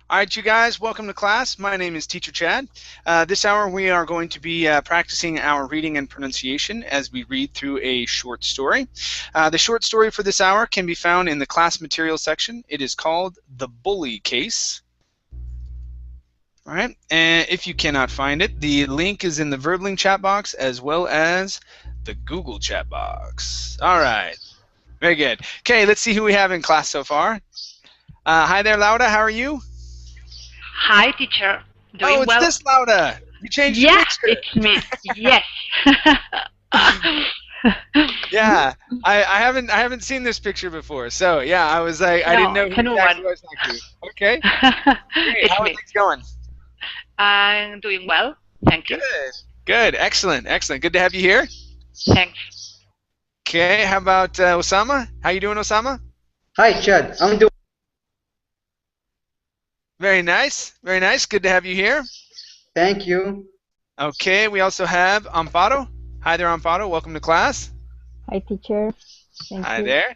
All right, you guys, welcome to class. My name is Teacher Chad. This hour we are going to be practicing our reading and pronunciation as we read through a short story. The short story for this hour can be found in the class materials section. It is called The Bully Case. All right, and if you cannot find it, the link is in the Verbling chat box as well as the Google chat box. All right, very good. Okay, let's see who we have in class so far. Hi there, Laura. How are you? Hi, teacher. Doing it's well. this Laura. You changed your Yes, picture. it's me. Yes. Yeah, I haven't seen this picture before, so yeah, I was like, I didn't know who exactly I was talking to. Okay, great. How are things going? I'm doing well. Thank you. Good, excellent. Good to have you here. Thanks. Okay, how about Osama? How you doing, Osama? Hi, Chad. I'm doing. Very nice. Good to have you here. Thank you. Okay, we also have Amparo. Hi there, Amparo. Welcome to class. Hi, teacher. Thank Hi you. there.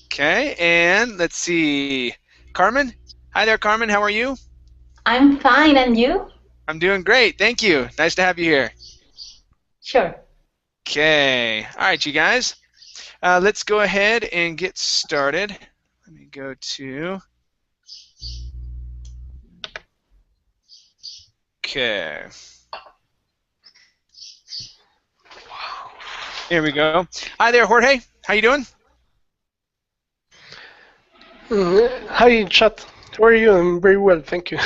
Okay, and let's see. Carmen. Hi there, Carmen. How are you? I'm fine, and you? I'm doing great. Thank you. Nice to have you here. Sure. Okay. All right, you guys. Let's go ahead and get started. Let me go to... Okay. Here we go. Hi there, Jorge. How you doing? Hi, chat. How are you? I'm very well, thank you.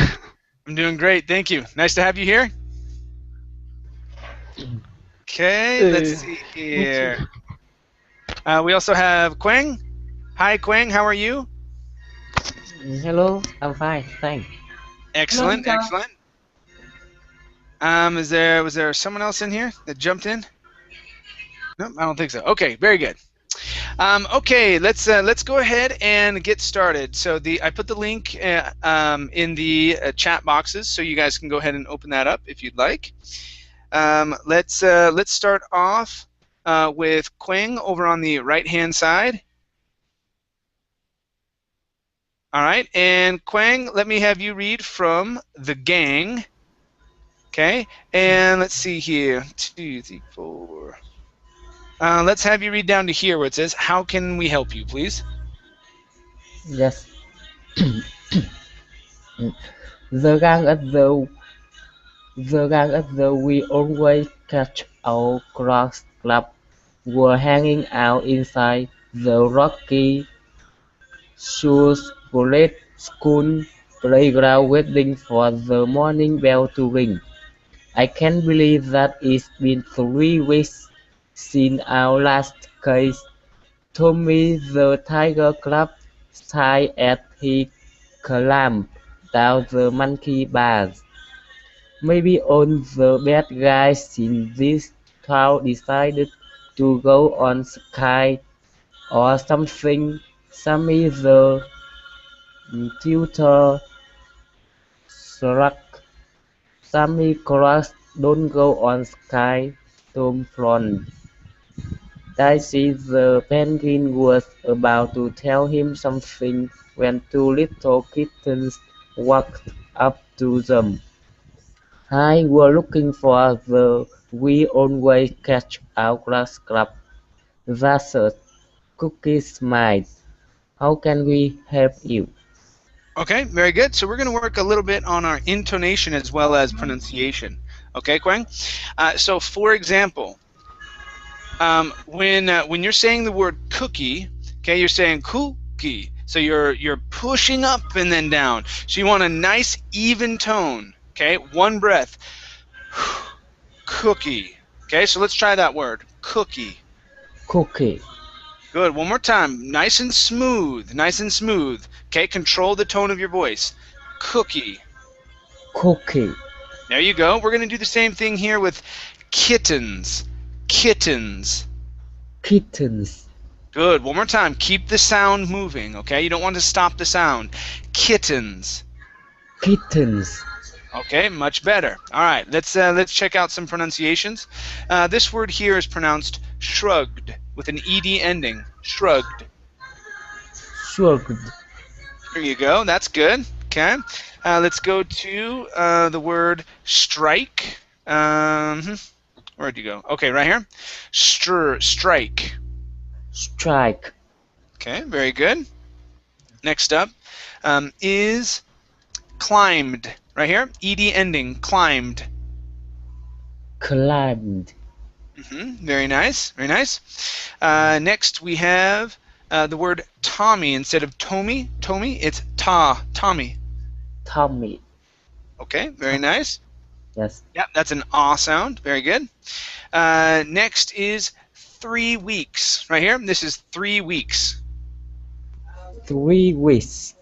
I'm doing great, thank you. Nice to have you here. Okay, let's see here. We also have Quang. Hi, Quang. How are you? Hello, I'm fine, thanks. Excellent. Was there someone else in here that jumped in? Nope, I don't think so. Okay, very good. Okay, let's go ahead and get started. So I put the link in the chat boxes, so you guys can go ahead and open that up if you'd like. Let's start off with Quang over on the right-hand side. All right, and Quang, let me have you read from The Gang. Okay, and let's see here. 2, 3, 4. Let's have you read down to here where it says, "How can we help you, please?" Yes. The gang at the we always catch our cross club were hanging out inside the Rocky Shoes Bullet School playground waiting for the morning bell to ring. I can't believe that it's been 3 weeks since our last case. Tommy the Tiger Club sighed as he climbed down the monkey bars. Maybe all the bad guys in this town decided to go on Sky or something. Sammy the tutor shrugged. Sammy Cross don't go on Sky, Tom frowned. Daisy the penguin was about to tell him something when 2 little kittens walked up to them. Hi, we're looking for the We Always Catch Our Grass Club. That's a Cookie smiled. How can we help you? Okay, very good. So we're going to work a little bit on our intonation as well as pronunciation. Okay, Quang? So for example, when you're saying the word cookie, okay, you're saying cookie. So you're pushing up and then down. So you want a nice even tone. Okay, one breath. Cookie. Okay, so let's try that word. Cookie. Cookie. Good. One more time. Nice and smooth. Okay, control the tone of your voice. Cookie. Cookie. There you go. We're going to do the same thing here with kittens. Kittens. Good. One more time. Keep the sound moving, okay? You don't want to stop the sound. Kittens. Okay, much better. All right, let's check out some pronunciations. This word here is pronounced shrugged with an ed ending. Shrugged. Shrugged. There you go. That's good. Okay. Let's go to the word strike. Where'd you go? Okay, right here. Strike. Strike. Okay, very good. Next up is climbed. Right here, ed ending, climbed. Climbed. Very nice, very nice. Next we have the word Tommy instead of Tommy. It's Tommy. Tommy. Okay, very nice. Yes. Yep, that's an ah sound. Very good. Next is 3 weeks. Right here, this is 3 weeks. 3 weeks.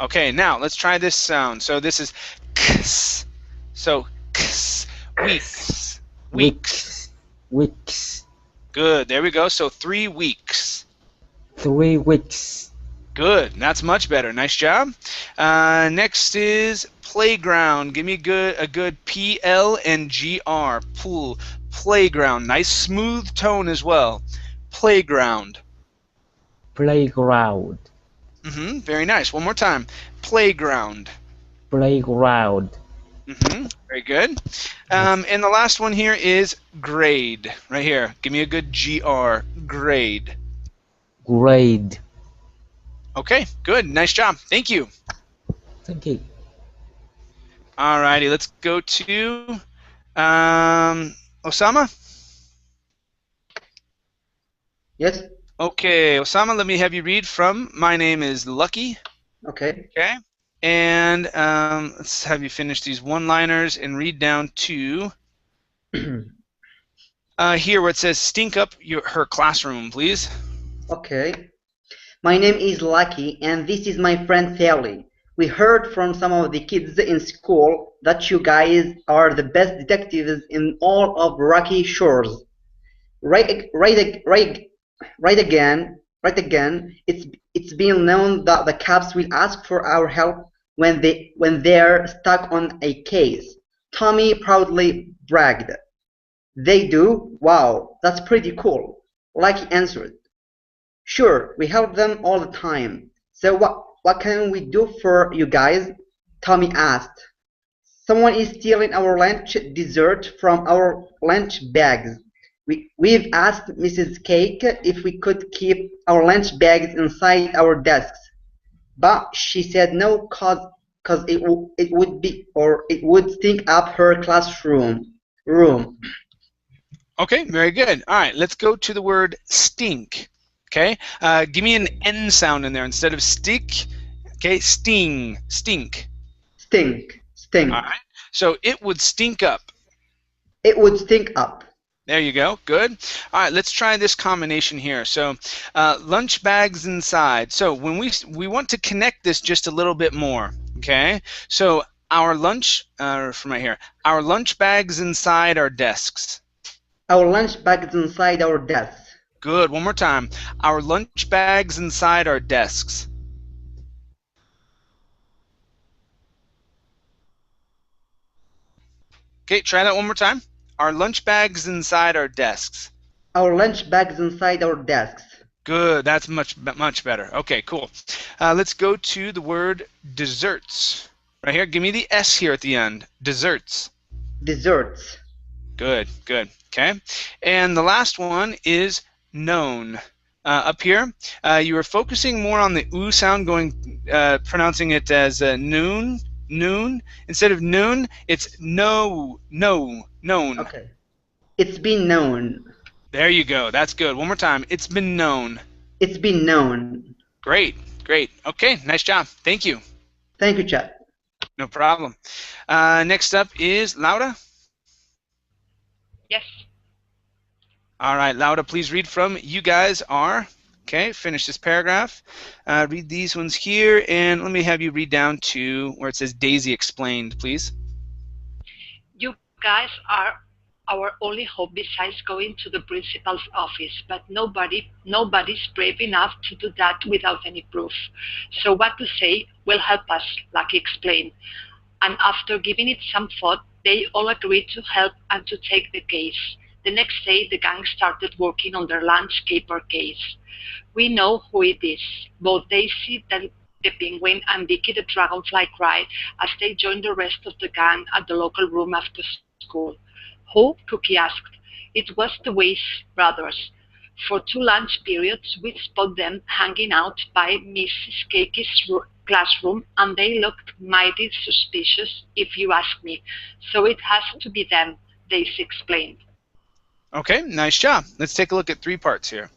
Okay, now let's try this sound. So this is ks. So ks, weeks. Weeks. Weeks. Good, there we go. So 3 weeks. 3 weeks. Good, that's much better. Nice job. Next is playground. Give me a good P-L and G-R. Pool. Playground. Nice smooth tone as well. Playground. Playground. Very nice. One more time. Playground. Playground. Very good. And the last one here is grade. Right here. Give me a good G-R. Grade. Grade. Okay, good. Nice job. Thank you. Thank you. Alrighty, let's go to Osama. Yes. Okay, Osama, let me have you read from My Name is Lucky. Okay. Okay. And let's have you finish these one-liners and read down to here where it says stink up her classroom, please. Okay. My name is Lucky, and this is my friend Sally. We heard from some of the kids in school that you guys are the best detectives in all of Rocky Shores. Right again. It's been known that the cops will ask for our help when they're stuck on a case. Tommy proudly bragged. They do? Wow, that's pretty cool. Lucky answered. Sure, we help them all the time. So what can we do for you guys? Tommy asked. Someone is stealing our lunch dessert from our lunch bags. We've asked Mrs. Cake if we could keep our lunch bags inside our desks, but she said no, cause it would stink up her classroom. Okay, very good. All right, let's go to the word stink. Okay, give me an N sound in there instead of stick. Okay, sting, stink. Stink. All right, so it would stink up. It would stink up. There you go. Good. All right, let's try this combination here. So, lunch bags inside. So when we want to connect this just a little bit more. Okay. So our lunch from right here. Our lunch bags inside our desks. Our lunch bags inside our desks. Good. One more time. Our lunch bags inside our desks. Okay, try that one more time. Our lunch bags inside our desks. Our lunch bags inside our desks. Good. That's much better. Okay, cool. Let's go to the word desserts. Right here. Give me the S here at the end. Desserts. Desserts. Good, good. Okay. And the last one is known. Up here, you were focusing more on the oo sound, pronouncing it as noon. Instead of noon, it's known. Okay. It's been known. There you go. That's good. One more time. It's been known. It's been known. Great, great. Okay, nice job. Thank you. Thank you, Chad. No problem. Next up is Laura. Yes. All right, Laura, please read from You Guys Are. Okay, finish this paragraph. Read these ones here, and let me have you read down to where it says Daisy Explained, please. You guys are our only hope besides going to the principal's office, but nobody's brave enough to do that without any proof. So what to say will help us, Lucky explained. And after giving it some thought, they all agreed to help and to take the case. The next day, the gang started working on their lunch caper case. We know who it is. Both Daisy the penguin, and Vicky the dragonfly cried as they joined the rest of the gang at the local room after school. Who? Cookie asked. It was the Weiss brothers. For 2 lunch periods, we spot them hanging out by Mrs. Cake's classroom, and they looked mighty suspicious, if you ask me. So it has to be them, Daisy explained. Okay, nice job. Let's take a look at 3 parts here.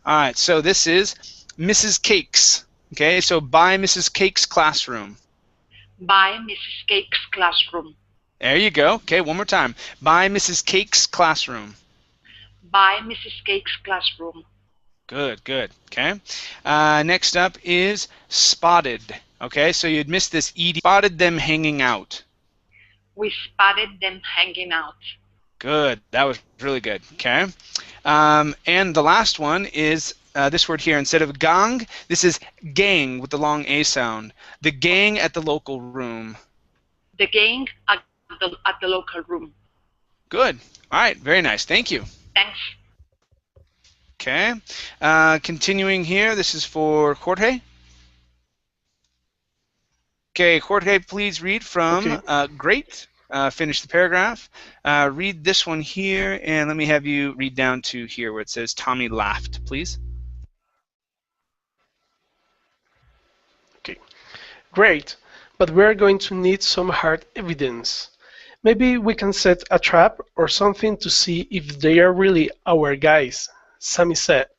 All right, so this is Mrs. Cake's. Okay, so by Mrs. Cake's classroom. By Mrs. Cake's classroom. There you go. Okay, one more time. By Mrs. Cake's classroom. By Mrs. Cake's classroom. Good, good. Okay. Next up is spotted. Okay, so you'd missed this ed. Spotted them hanging out. We spotted them hanging out. Good. That was really good. Okay. And the last one is this word here. Instead of gang, this is gang with the long A sound. The gang at the local room. The gang at the local room. Good. All right. Very nice. Thank you. Thanks. Okay. Continuing here, this is for Jorge. Okay, Jorge, please read from great. Finish the paragraph. Read this one here, and let me have you read down to here where it says Tommy laughed, please. Okay, great, but we're going to need some hard evidence. Maybe we can set a trap or something to see if they are really our guys, Sammy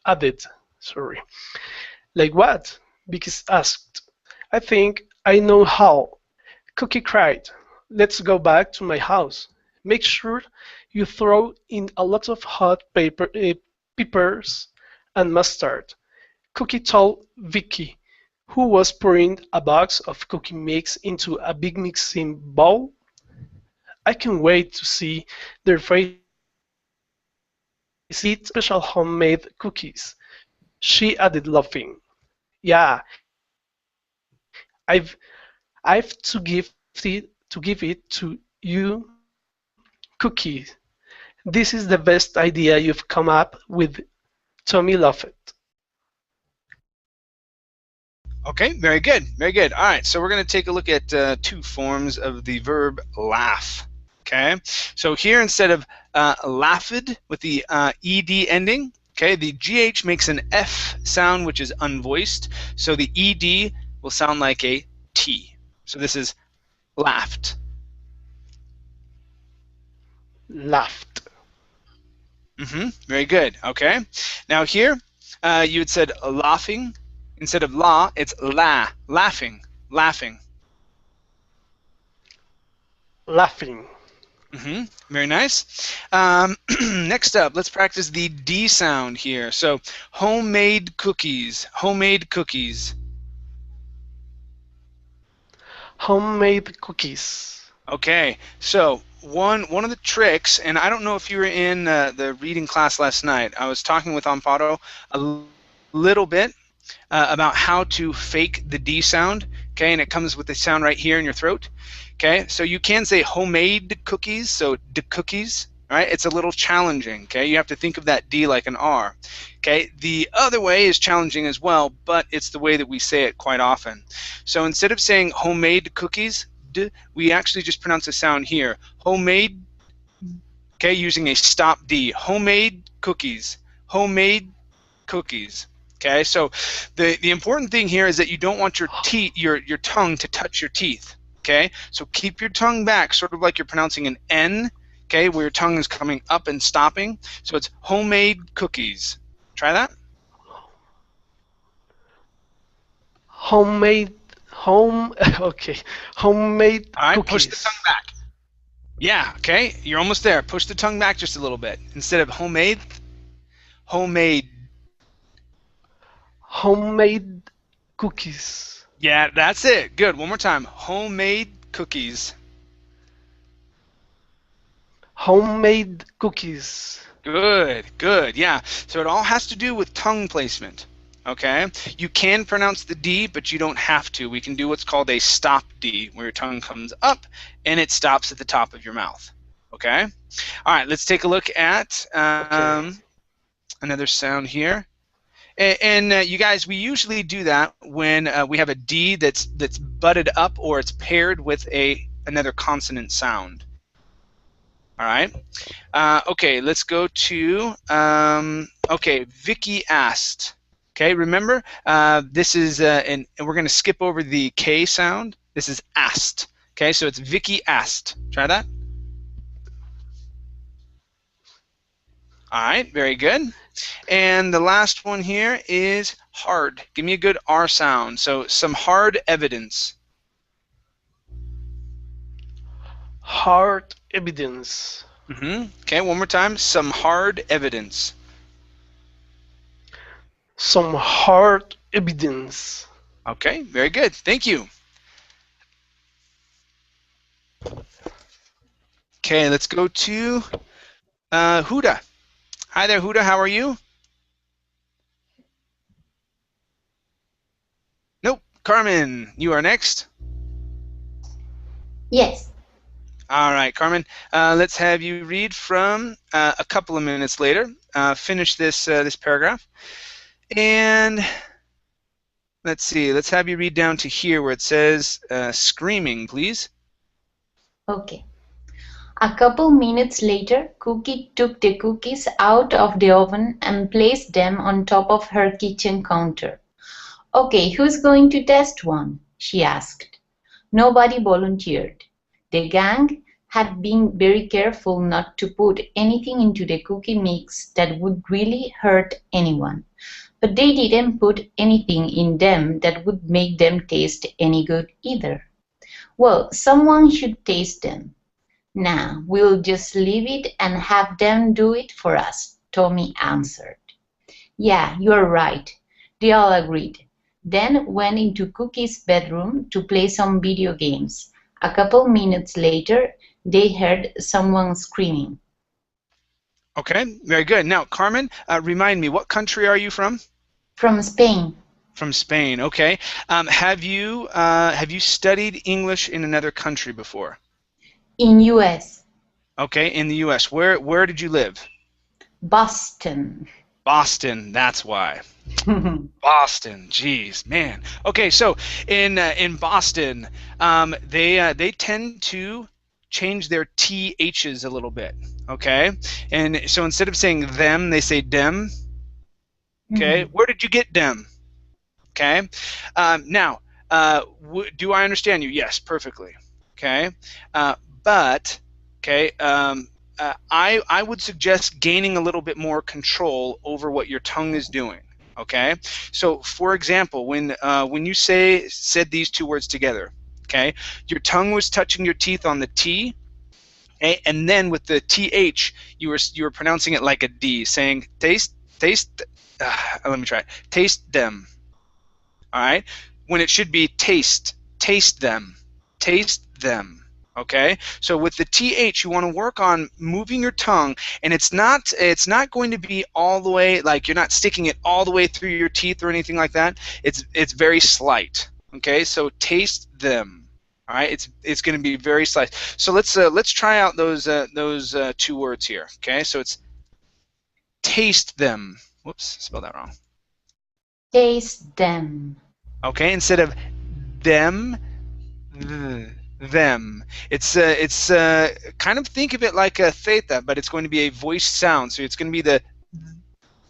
added. Sorry. Like what? Vicky asked. I think I know how. Cookie cried. Let's go back to my house. Make sure you throw in a lot of hot peppers and mustard. Cookie told Vicky, who was pouring a box of cookie mix into a big mixing bowl. I can't wait to see their faces. Eat special homemade cookies. She added, laughing. Yeah, I've to give it to you, Cookie. This is the best idea you've come up with. Tommy laughed. Okay, very good, very good. All right, so we're going to take a look at 2 forms of the verb laugh. Okay, so here instead of laughed with the ed ending, okay, the GH makes an F sound which is unvoiced, so the ed will sound like a T. So this is laughed. Laughed. Very good. Okay. Now here, you had said laughing. Instead of la, it's la. Laughing. Laughing. Laughing. Very nice. Next up, let's practice the D sound here. So homemade cookies. Homemade cookies. Homemade cookies. Okay. So one of the tricks, and I don't know if you were in the reading class last night. I was talking with Amparo a little bit about how to fake the D sound. Okay, and it comes with the sound right here in your throat. Okay, so you can say homemade cookies, so the cookies, right? It's a little challenging, okay? You have to think of that D like an R. Okay, the other way is challenging as well, but it's the way that we say it quite often. So instead of saying homemade cookies, D, we actually just pronounce the sound here. Homemade, okay, using a stop D. Homemade cookies. Homemade cookies. Okay, so the important thing here is that you don't want your tongue to touch your teeth. Okay, so keep your tongue back, sort of like you're pronouncing an N, okay, where your tongue is coming up and stopping. So it's homemade cookies. Try that. Homemade cookies. All right, push the tongue back. Yeah, okay, you're almost there. Push the tongue back just a little bit. Instead of homemade, homemade. Homemade cookies. Yeah, that's it. Good. One more time. Homemade cookies. Homemade cookies. Good, good. Yeah. So it all has to do with tongue placement. Okay? You can pronounce the D, but you don't have to. We can do what's called a stop D, where your tongue comes up and it stops at the top of your mouth. Okay? All right, let's take a look at another sound here. And you guys, we usually do that when we have a D that's butted up or it's paired with another consonant sound. All right. Okay, let's go to okay. Vicky asked. Okay, remember this is and we're going to skip over the K sound. This is asked. Okay, so it's Vicky asked. Try that. All right, very good. And the last one here is hard. Give me a good R sound. So some hard evidence. Hard evidence. Okay, one more time. Some hard evidence. Some hard evidence. Okay, very good. Thank you. Okay, let's go to Huda. Hi there, Huda. How are you? Nope. Carmen, you are next. Yes. All right, Carmen. Let's have you read from a couple of minutes later. Finish this this paragraph, and let's see. Let's have you read down to here where it says screaming, please. Okay. A couple minutes later, Cookie took the cookies out of the oven and placed them on top of her kitchen counter. Okay, who's going to test one? She asked. Nobody volunteered. The gang had been very careful not to put anything into the cookie mix that would really hurt anyone. But they didn't put anything in them that would make them taste any good either. Well, someone should taste them. Nah, we'll just leave it and have them do it for us, Tommy answered. Yeah, you're right, they all agreed. Then went into Cookie's bedroom to play some video games. A couple minutes later, they heard someone screaming. Okay, very good. Now, Carmen, remind me, what country are you from? From Spain. From Spain. Okay. Have you studied English in another country before? In U.S. Okay, in the U.S. Where did you live? Boston. Boston. That's why. Boston. Jeez, man. Okay, so in Boston, they tend to change their THs a little bit. Okay, and so instead of saying them, they say dem. Okay, where did you get dem? Okay, now do I understand you? Yes, perfectly. Okay, but okay, I would suggest gaining a little bit more control over what your tongue is doing. Okay, so for example, when you said these two words together, okay, your tongue was touching your teeth on the T, okay, and then with the TH, you were pronouncing it like a D, saying taste. Let me try it. Taste them. All right, when it should be taste them, taste them. Okay, so with the TH, you want to work on moving your tongue, and it's not going to be all the way, like you're not sticking it all the way through your teeth or anything like that. It's very slight. Okay, so taste them. All right, it's going to be very slight. So let's try out those two words here. Okay, so it's taste them. Whoops, spelled that wrong. Taste them. Okay, instead of them, them. It's kind of think of it like a theta, but it's going to be a voiced sound. So it's going to be the,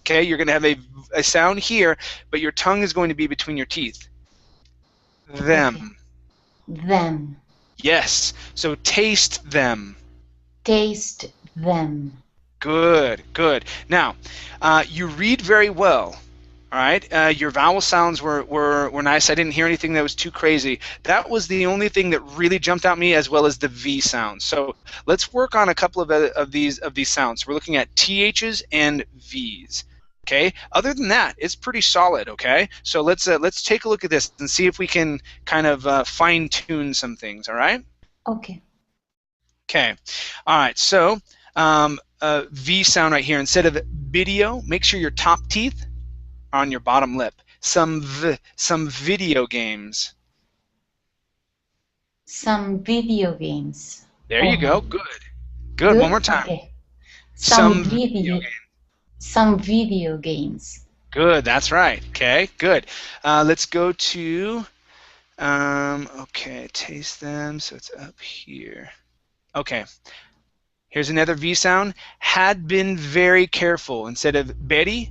okay, you're going to have a sound here, but your tongue is going to be between your teeth. Them. Okay. Them. Yes. So taste them. Taste them. Good, good. Now, you read very well. All right, your vowel sounds were nice. I didn't hear anything that was too crazy. That was the only thing that really jumped out at me, as well as the V sounds. So let's work on a couple of these sounds. We're looking at THs and Vs. Okay. Other than that, it's pretty solid. Okay. So let's take a look at this and see if we can kind of fine tune some things. All right. Okay. Okay. All right. So V sound right here. Instead of video, make sure your top teeth on your bottom lip. Some video games. Some video games. There you go. Good. Good. One more time. Okay. Some video games. Some video games. Good, that's right. Okay, good. Let's go to, okay, taste them, so it's up here. Okay, here's another V sound. Had been very careful. Instead of Betty,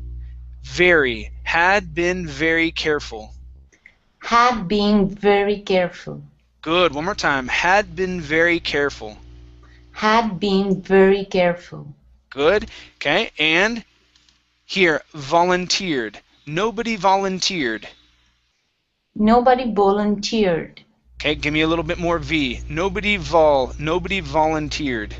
very. Had been very careful. Had been very careful. Good, one more time. Had been very careful. Had been very careful. Good, okay, and here, volunteered. Nobody volunteered. Nobody volunteered. Okay, give me a little bit more V. Nobody volunteered.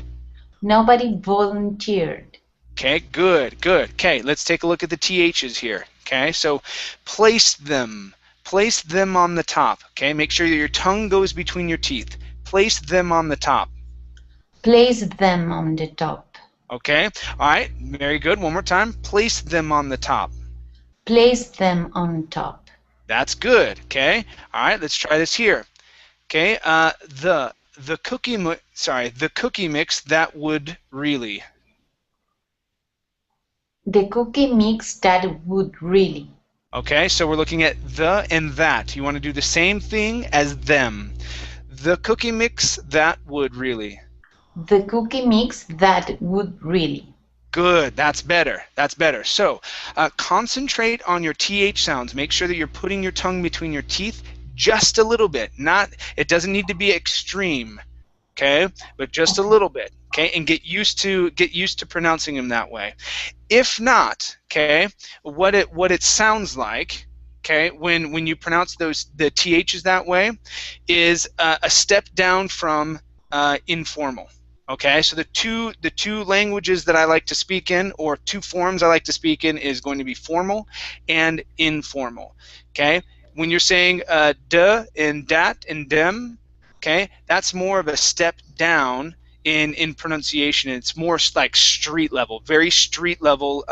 Nobody volunteered. Okay, good, good. Okay, let's take a look at the THs here. Okay, so place them. Place them on the top. Okay, make sure that your tongue goes between your teeth. Place them on the top. Place them on the top. Okay, all right, very good. One more time. Place them on the top. Place them on top. That's good. Okay, all right, let's try this here. Okay, the cookie mix that would really. The cookie mix that would really. Okay, so we're looking at the and that. You want to do the same thing as them. The cookie mix that would really. The cookie mix that would really. Good, that's better. That's better. So concentrate on your TH sounds. Make sure that you're putting your tongue between your teeth just a little bit. It doesn't need to be extreme, okay? But just a little bit, okay? And get used to pronouncing them that way. If not, okay, what it sounds like, okay, when you pronounce the THs that way, is a step down from informal. Okay, so the two languages that I like to speak in, or two forms I like to speak in, is going to be formal and informal. Okay, when you're saying duh and dat and dem, okay, that's more of a step down in pronunciation. It's more like street level, very street level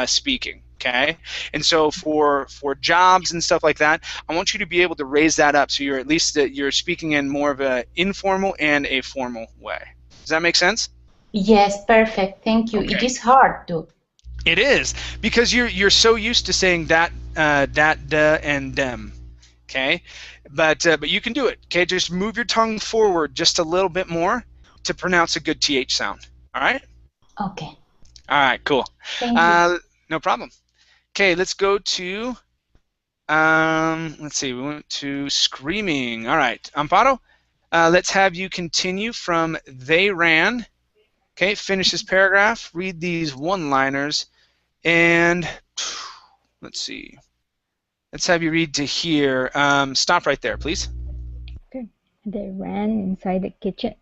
speaking. Okay, and so for jobs and stuff like that, I want you to be able to raise that up, so you're at least you're speaking in more of an informal and a formal way. Does that make sense? Yes, perfect. Thank you. Okay. It is hard though. It is, because you're so used to saying that, da, and dem. Okay, but you can do it. Okay, just move your tongue forward just a little bit more to pronounce a good th sound. All right. Okay. All right. Cool. Thank you. No problem. Okay, let's go to. Let's see. We went to screaming. All right, Amparo. Let's have you continue from they ran. Okay, finish this paragraph, read these one-liners, and let's see. Let's have you read to here. Stop right there, please. Okay. They ran inside the kitchen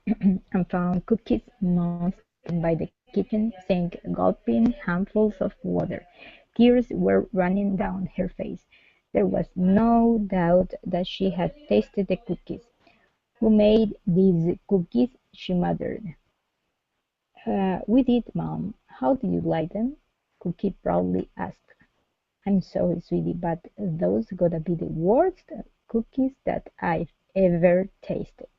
and found Cookie's mom standing by the kitchen sink, gulping handfuls of water. Tears were running down her face. There was no doubt that she had tasted the cookies. "Who made these cookies?" she muttered. "We did, Mom. How do you like them?" Cookie proudly asked. "I'm sorry, sweetie, but those gotta be the worst cookies that I've ever tasted."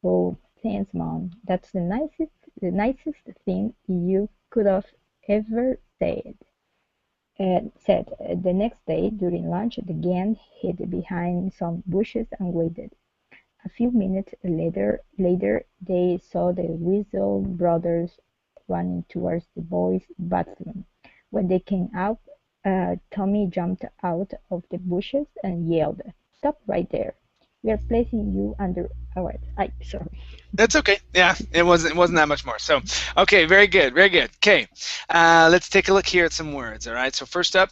"Oh, thanks, Mom. That's the nicest thing you could have ever said." Said. The next day, during lunch, the gang hid behind some bushes and waited. A few minutes later, they saw the Weasel brothers running towards the boys' bathroom. When they came out, Tommy jumped out of the bushes and yelled, "Stop right there! We are placing you under arrest." Sorry. That's okay. Yeah, it wasn't that much more. So, okay, very good, very good. Okay, let's take a look here at some words. All right. So first up,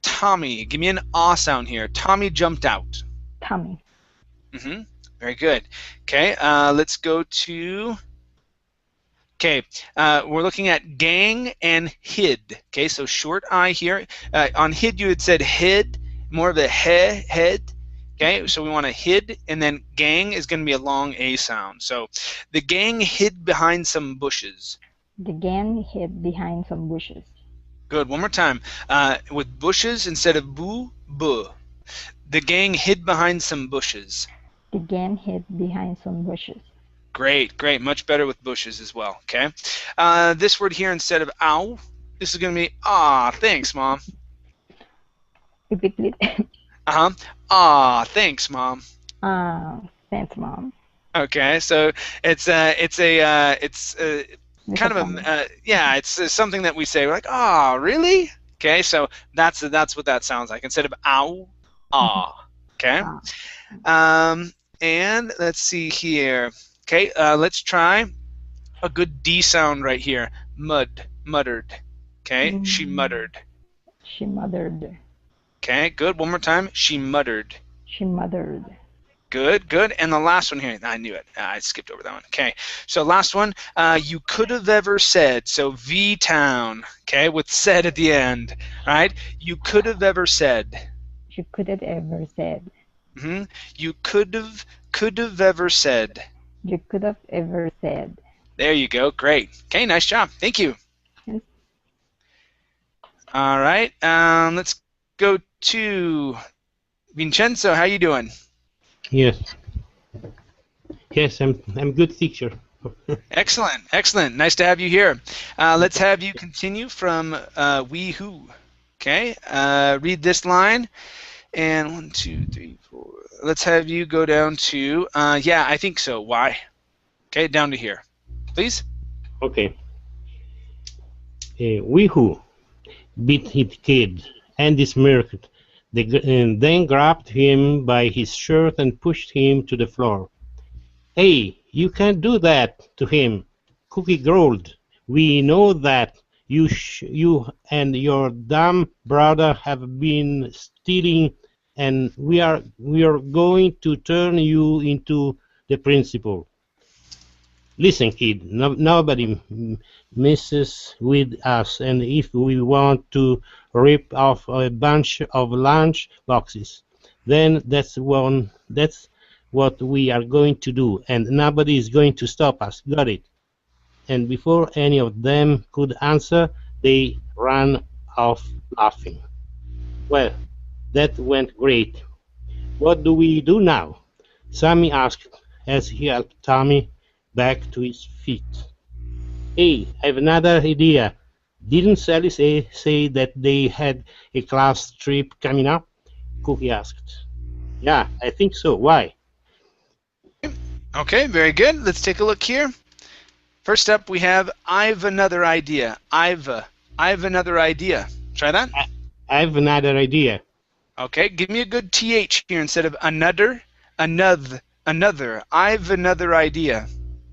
Tommy. Give me an ah sound here. Tommy jumped out. Tommy. Mm-hmm. Very good. Okay, let's go to. Okay, we're looking at gang and hid. Okay, so short I here. On hid, you had said hid, more of a head. Okay, so we want to hid, and then gang is going to be a long A sound. So the gang hid behind some bushes. The gang hid behind some bushes. Good. One more time. With bushes instead of boo, buh. The gang hid behind some bushes. The gang hid behind some bushes. Great, great. Much better with bushes as well. Okay. This word here instead of ow, this is going to be ah. Thanks, Mom. Repeat, please. Uh-huh. Ah, thanks, Mom. Thanks, Mom. Okay, so it's It's a kind of common. yeah, it's something that we say. We're like, ah, really? Okay, so that's what that sounds like instead of ow, ah. Okay, Ah, um, and let's see here. Okay, let's try a good D sound right here. Muttered. Okay, she mm, muttered. she muttered. Okay, good. One more time. She muttered. She muttered. Good, good. And the last one here, I knew it. I skipped over that one. Okay, so last one, you could have ever said, so V-town, okay, with said at the end, right? You could have ever said. She couldn't ever said. Hmm. You could have ever said. You could have ever said. There you go. Great. Okay, nice job. Thank you. Yes. All right, let's go to Vincenzo. How you doing? Yes, yes, I'm good teacher. Excellent, excellent. Nice to have you here. Let's have you continue from we who. Okay, read this line, and 1, 2, 3, 4. Let's have you go down to yeah, I think so. Why? Okay, down to here, please. Okay. We who beat his kid and smirked, and then grabbed him by his shirt and pushed him to the floor. Hey, you can't do that to him, Cookie growled. We know that you and your dumb brother have been stealing, and we are going to turn you into the principal. Listen, kid, nobody messes with us, and if we want to rip off a bunch of lunch boxes, then that's what we are going to do, and nobody is going to stop us. Got it? And before any of them could answer, they ran off laughing. Well, that went great. What do we do now? Sammy asked as he helped Tommy back to his feet. Hey, I've another idea. Didn't Sally say that they had a class trip coming up? Cookie asked. Yeah, I think so. Why? Okay, very good. Let's take a look here. First up, we have I've another idea. I've another idea. Try that. I've another idea. Okay, give me a good th here instead of another. Another. I've another idea.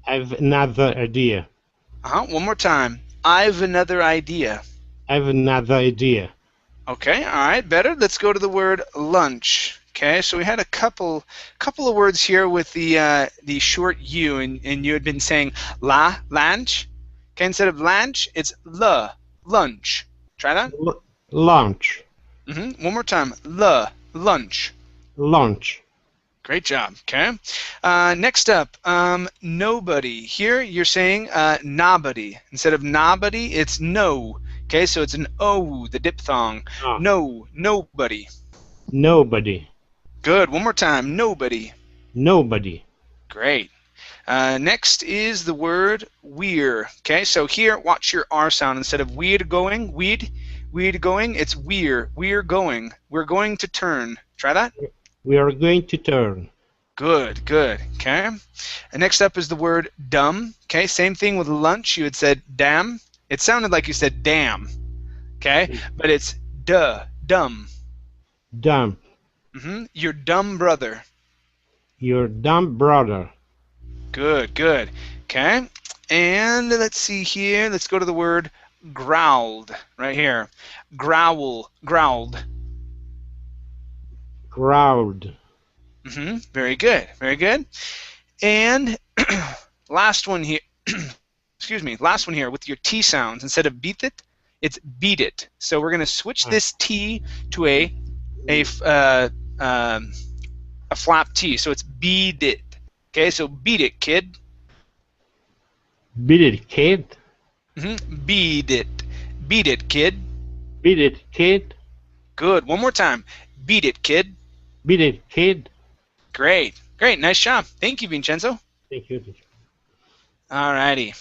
I've another idea. One more time. I've another idea. I've another idea. Okay, all right, better. Let's go to the word lunch. Okay, so we had a couple of words here with the short u, and you had been saying lunch. Okay, instead of lunch, it's lunch. Try that. Lunch. One more time. Lunch. Lunch. Great job. Okay. Next up, nobody. Here you're saying nobody. Instead of nobody, it's no. Okay, so it's an O, the diphthong. Ah. No, nobody. Nobody. Good. One more time. Nobody. Nobody. Great. Next is the word we're. Okay, so here, watch your R sound. Instead of we'd going, it's we're going. We're going to turn. Try that. We are going to turn. Good, good. Okay. And next up is the word dumb. Okay, same thing with lunch. You had said damn. It sounded like you said damn. Okay, but it's dumb. Dumb. Your dumb brother. Your dumb brother. Good, good. Okay. And let's see here. Let's go to the word growled right here. Growled. Growled. Very good, very good. And last one here. Excuse me. Last one here with your T sounds. Instead of beat it, it's beat it. So we're going to switch this T to a flap T. So it's beat it. Okay, so beat it, kid. Beat it, kid. Beat it. Beat it, kid. Beat it, kid. Good. One more time. Beat it, kid. Beat it, kid. Great. Great. Nice job. Thank you, Vincenzo. Thank you, teacher. Alrighty.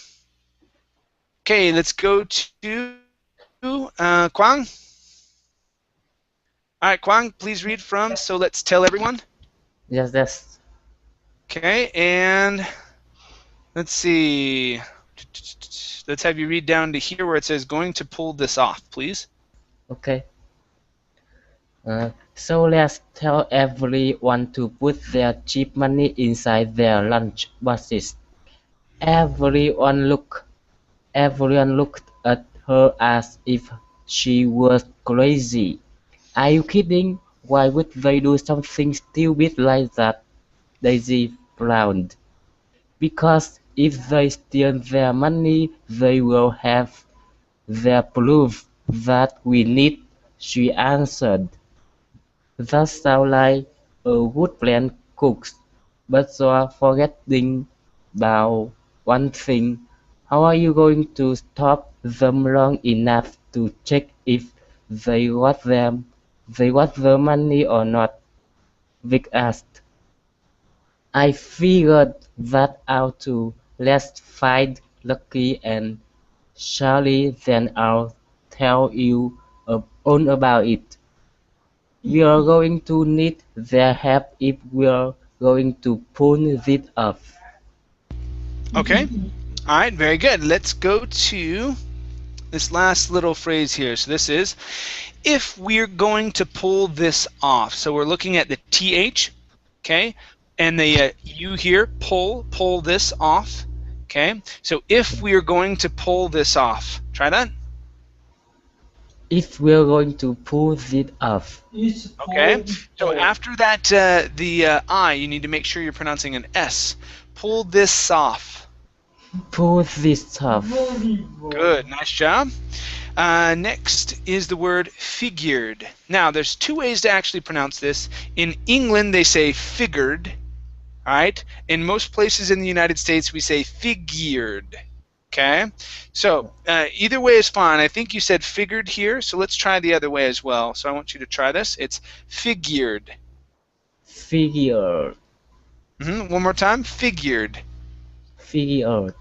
Okay, let's go to Kwang. All right, Kwang, please read from So Let's Tell Everyone. Yes, yes. Okay, and let's see. Let's have you read down to here where it says going to pull this off, please. Okay. So let's tell everyone to put their cheap money inside their lunch boxes. Everyone looked at her as if she was crazy. Are you kidding? Why would they do something stupid like that? Daisy frowned. Because if they steal their money, they will have the proof that we need, she answered. That sounds like a good plan, Cooks, but you're forgetting about one thing. How are you going to stop them long enough to check if they got the money or not? Vic asked. I figured that out too. Let's find Lucky and Charlie, then I'll tell you all about it. We are going to need their help if we're going to pull this off. Okay. All right, very good. Let's go to this last little phrase here. So this is, if we're going to pull this off. So we're looking at the TH, okay, and the U here, pull this off, okay. So if we're going to pull this off, try that. If we're going to pull this off. Okay. So after that, the I, you need to make sure you're pronouncing an S. Pull this off. Pull this off. Good, nice job. Next is the word figured. Now, there's two ways to actually pronounce this. In England, they say figured. All right. In most places in the United States, we say figured. Okay. So either way is fine. I think you said figured here, so let's try the other way as well. So I want you to try this. It's figured. Figured. One more time. Figured. Figured.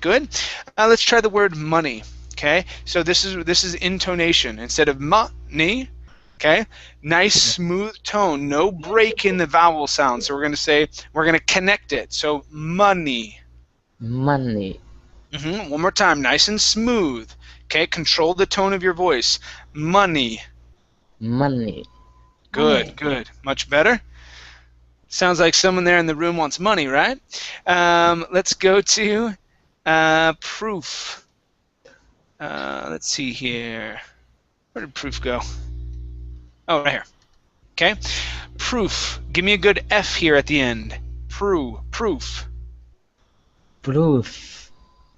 Good. Let's try the word money. Okay. So this is intonation instead of money. Okay. Nice smooth tone. No break in the vowel sound. So we're going to connect it. So money. Money. One more time. Nice and smooth. Okay. Control the tone of your voice. Money. Money. Good. Good. Much better. Sounds like someone there in the room wants money, right? Let's go to proof. Let's see here. Where did proof go? Oh, right here. Okay. Proof. Give me a good F here at the end. Proof. Proof.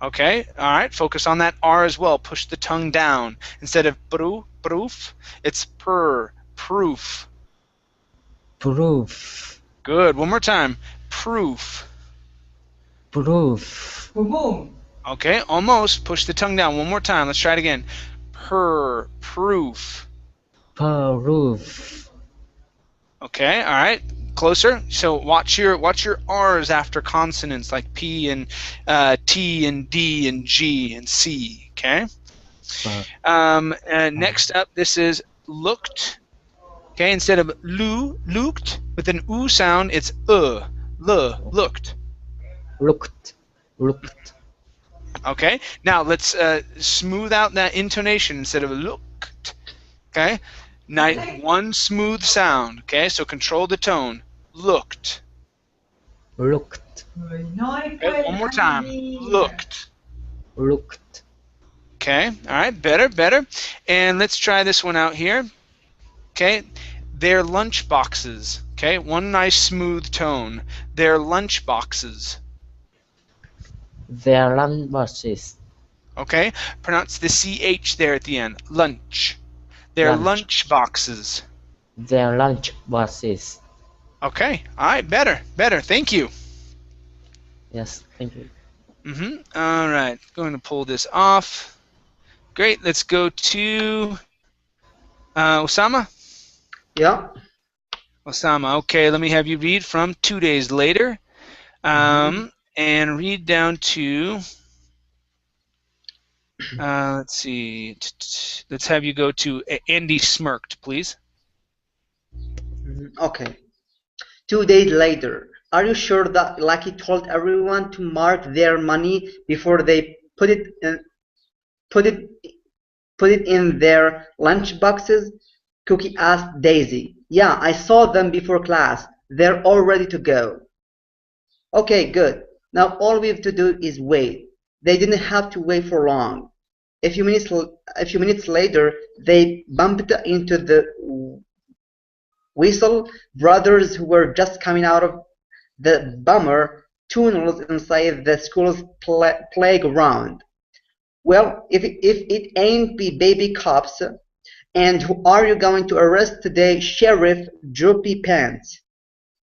Okay. All right. Focus on that R as well. Push the tongue down. Instead of proof, it's proof. Proof. Good. One more time. Proof. Proof. Okay. Almost. Push the tongue down. One more time. Let's try it again. Proof. Proof. Okay, all right, closer. So watch your R's after consonants like P and T and D and G and C. Okay. And next up, this is looked. Okay, instead of looked with an oo sound, it's looked. Looked. Okay. Now let's smooth out that intonation instead of looked. Okay. One smooth sound. Okay, so control the tone. Looked. Okay, one more time. Looked. Okay, all right, better. And let's try this one out here. Okay, their lunch boxes. Okay, one nice smooth tone. Their lunch boxes. Their lunch boxes. Okay, pronounce the CH there at the end. Lunch. Their lunch boxes. Their lunch boxes. Okay. All right. Better. Thank you. Yes. Thank you. All right. Going to pull this off. Great. Let's go to Osama. Yeah. Osama. Okay. Let me have you read from 2 days later, and read down to Let's see. Let's have you go to Andy smirked, please. Okay. 2 days later, are you sure that Lucky told everyone to mark their money before they put it in their lunch boxes? Cookie asked Daisy. Yeah, I saw them before class. They're all ready to go. Okay, good. Now all we have to do is wait. They didn't have to wait for long. A few minutes later, they bumped into the Weasel brothers who were just coming out of the bummer tunnels inside the school's playground. Well, if it ain't be baby cops, and who are you going to arrest today, Sheriff Droopy Pants?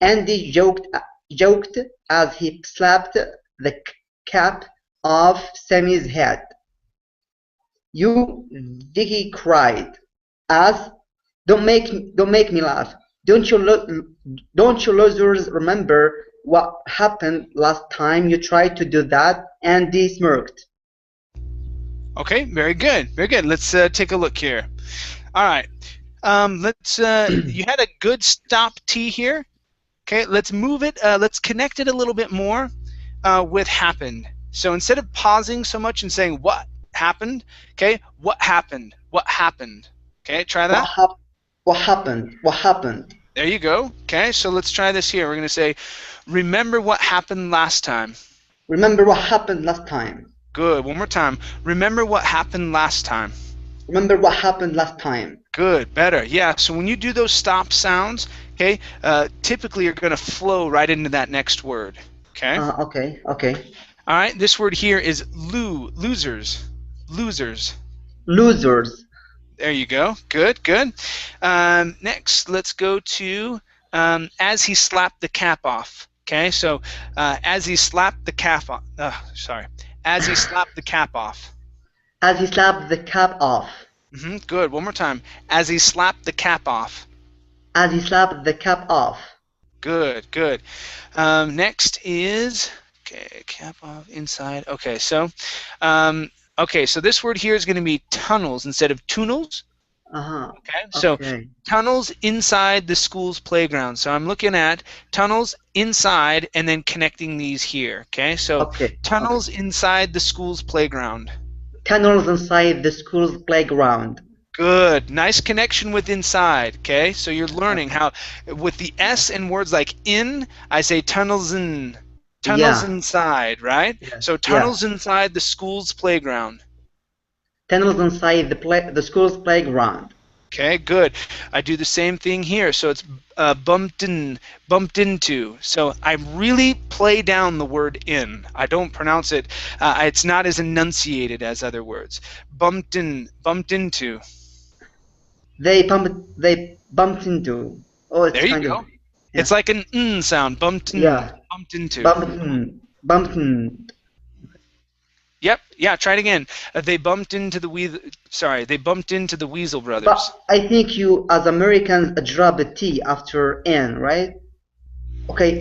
Andy joked as he slapped the cap off Sammy's head. You, Vicky cried. As don't make me laugh. Don't you losers remember what happened last time you tried to do that? Andy smirked. Okay, very good, very good. Let's take a look here. All right. Let's. You had a good stop T here. Okay, let's move it. Let's connect it a little bit more with happened. So instead of pausing so much and saying what happened, okay, what happened? What happened? Okay, try that. What happened? What happened? There you go. Okay, so let's try this here. We're going to say, remember what happened last time. Remember what happened last time. Good. One more time. Remember what happened last time. Remember what happened last time. Good. Better. Yeah. So when you do those stop sounds, okay, typically you're going to flow right into that next word. Okay. Okay. Okay. All right. This word here is losers. Losers. Losers. There you go. Good. Good. Next, let's go to as he slapped the cap off. Okay. So as he slapped the cap off. As he slapped the cap off. As he slapped the cap off. Good. One more time. As he slapped the cap off. As he slapped the cap off. Good. Good. Next is cap off inside. Okay. So so this word here is going to be tunnels instead of tunnels. Okay. So tunnels inside the school's playground. So I'm looking at tunnels inside and then connecting these here. Okay. So tunnels inside the school's playground. Tunnels inside the school's playground. Good. Nice connection with inside. Okay. So you're learning how with the S in words like in, I say tunnels in. Tunnels inside, right? Yes. So tunnels inside the school's playground. Tunnels inside the school's playground. Okay, good. I do the same thing here. So it's bumped into. So I really play down the word in. I don't pronounce it. It's not as enunciated as other words. Bumped into. They bumped into. Oh, it's there you kind go. of. Yeah. It's like an n sound. Bumped in. Yeah. Bumped into. Bumped in. Yep. Yeah. Try it again. They bumped into the They bumped into the Weasel brothers. But I think you, as Americans, drop a T after N, right? Okay.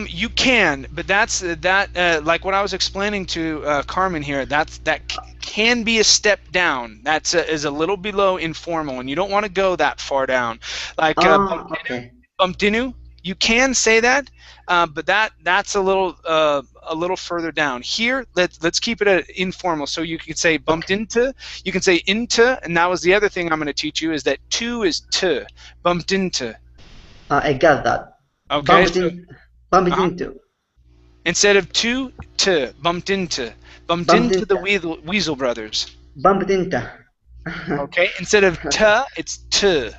You can, but that's like what I was explaining to Carmen here. That can be a step down. That's is a little below informal, and you don't want to go that far down. Like bumped into. You can say that, but that's a little further down. Here, let's keep it informal. So you can say bumped into. You can say into, and that was the other thing I'm going to teach you is that to is to. Bumped into. I got that. Okay. Bumped into. Instead of to, bumped into. Bumped into the Weasel brothers. Bumped into. Okay. Instead of to, it's to.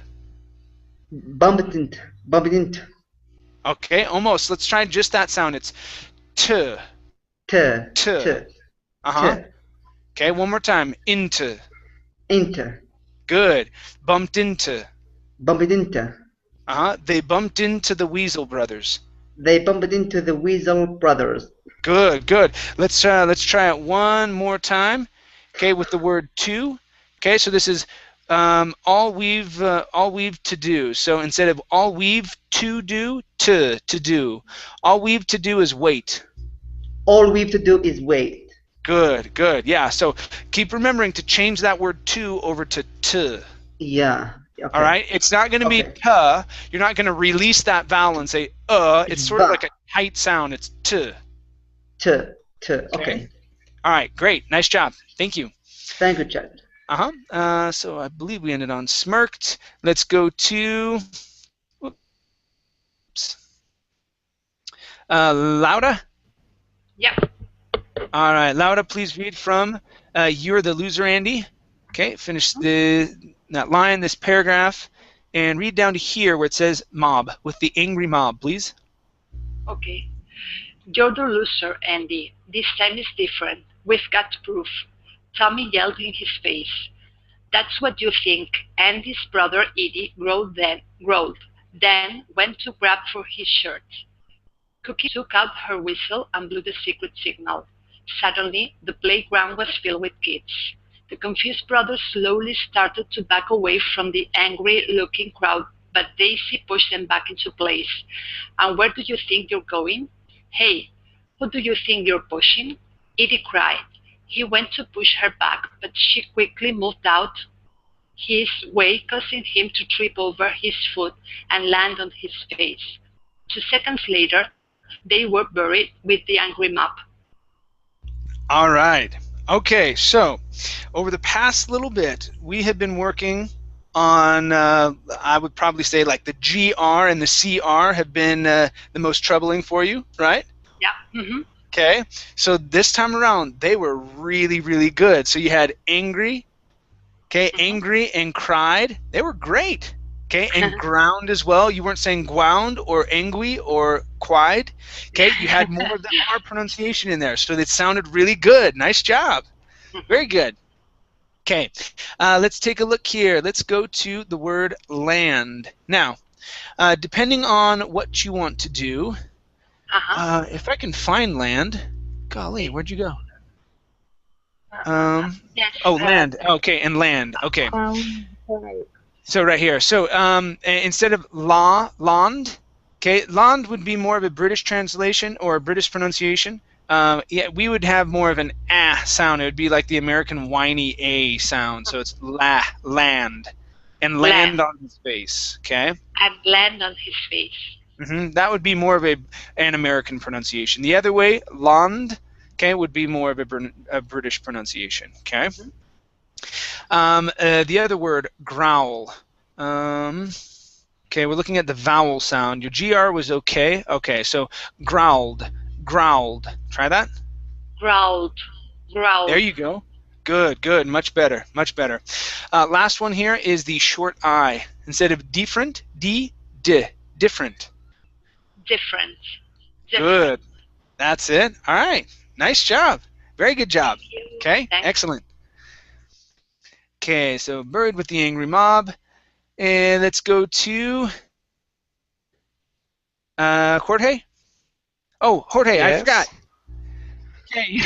Bumped into. Bumped into. Okay, almost. Let's try just that sound. It's to. To. Okay, one more time. Into. Into. Good. Bumped into. Bumped into. They bumped into the Weasel brothers. They bumped into the Weasel brothers. Good, good. Let's try it one more time. Okay, with the word to. Okay, so this is all we've to do. So instead of all we've to do, to do. All we've to do is wait. All we've to do is wait. Good, good. Yeah, so keep remembering to change that word to over to t. Yeah. All Okay. right? It's not going to be Okay. t. You're not going to release that vowel and say It's It's sort of va. like a tight sound. It's t. T. T. Okay? Okay. All right, great. Nice job. Thank you. Thank you, Chad. So I believe we ended on smirked. Let's go to Lauda. Yep. All right, Lauda, please read from You're the Loser, Andy. Okay, finish that line, this paragraph, and read down to here where it says mob, with the angry mob, please. Okay. You're the loser, Andy. This time is different. We've got proof. Tommy yelled in his face. That's what you think. Andy's brother Edie growled, then went to grab for his shirt. Cookie took out her whistle and blew the secret signal. Suddenly, the playground was filled with kids. The confused brothers slowly started to back away from the angry-looking crowd, but Daisy pushed them back into place. And where do you think you're going? Hey, who do you think you're pushing? Edie cried. He went to push her back, but she quickly moved out his way, causing him to trip over his foot and land on his face. 2 seconds later, they were buried with the angry mob. All right. Okay, so over the past little bit, we have been working on, I would probably say like the GR and the CR have been the most troubling for you, right? Yeah. Mm-hmm. Okay, so this time around, they were really, really good. So you had angry, okay, angry and cried. They were great. Okay, and ground as well. You weren't saying ground or angry or quied. Okay, you had more of the R pronunciation in there, so it sounded really good. Nice job. Very good. Okay, let's take a look here. Let's go to the word land. Now, depending on what you want to do, if I can find land, golly, where'd you go? Yes. Land. Okay, and land. Okay. So right here. So instead of land, okay, land would be more of a British translation or a British pronunciation. Yeah, we would have more of an ah sound. It would be like the American whiny a sound. So it's land, and land on his face. Okay. And land on his face. That would be more of an American pronunciation. The other way, land, okay, would be more of a British pronunciation. Okay. The other word, growl. Okay, we're looking at the vowel sound. Your GR was okay. Okay, so growled. Try that. Growled. There you go. Good. Much better. Last one here is the short I. Instead of different, different. Different. Good. That's it. All right. Nice job. Very good job. Okay, Thanks. Excellent. Okay, so buried with the angry mob. And let's go to Jorge. Oh, Jorge, Yes. I forgot. Okay.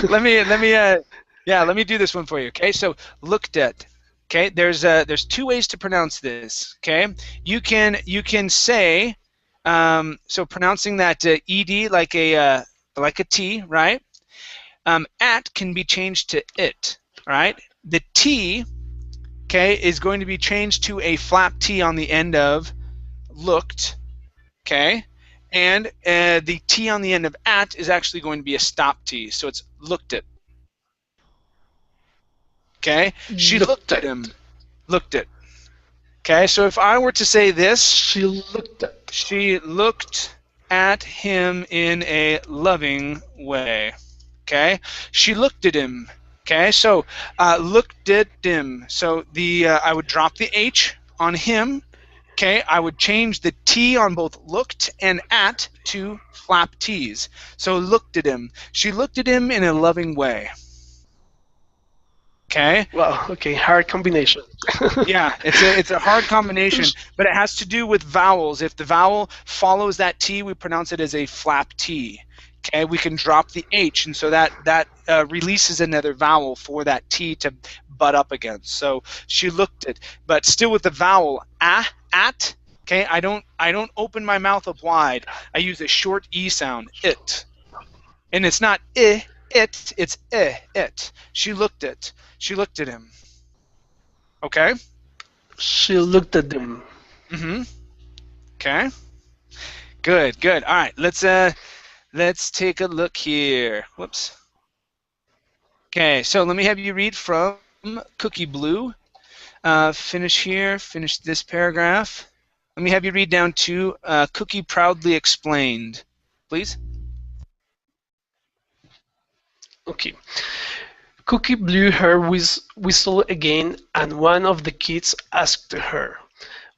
let me do this one for you. Okay, so looked at. Okay, there's two ways to pronounce this. Okay, you can say so pronouncing that ed like a t, right? At can be changed to it, right? The T, okay, is going to be changed to a flap T on the end of looked, okay? And the T on the end of at is actually going to be a stop T, so it's looked at. Okay? She looked at him. Looked at. Okay, so if I were to say this, She looked at him in a loving way. Okay? She looked at him. Okay, so looked at him. So I would drop the H on him. Okay, I would change the T on both looked and at to flap T's. So looked at him. She looked at him in a loving way. Okay. Well, okay, hard combination. Yeah, it's a hard combination, but it has to do with vowels. If the vowel follows that T, we pronounce it as a flap T. Okay, we can drop the H, and so that releases another vowel for that T to butt up against. So she looked at, but still with the vowel at. Okay, I don't open my mouth up wide. I use a short E sound, it, and it's not It, it's it. She looked at. She looked at him. Okay? She looked at them. Mm-hmm. Okay. Good, good. All right, let's take a look here. Whoops. Okay, so let me have you read from Cookie Blue. Finish this paragraph. Let me have you read down to Cookie proudly explained, please. Okay. Cookie blew her whistle again, and one of the kids asked her,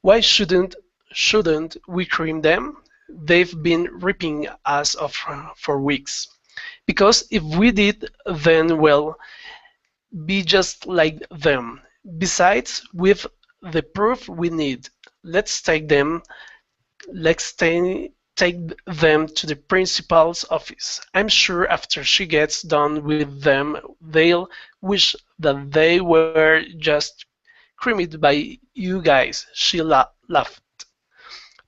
"Why shouldn't we cream them? They've been ripping us off for weeks." "Because if we did, then we'll be just like them. Besides, with the proof we need, let's take them take them to the principal's office. I'm sure after she gets done with them, they'll wish that they were just creamed by you guys." She laughed.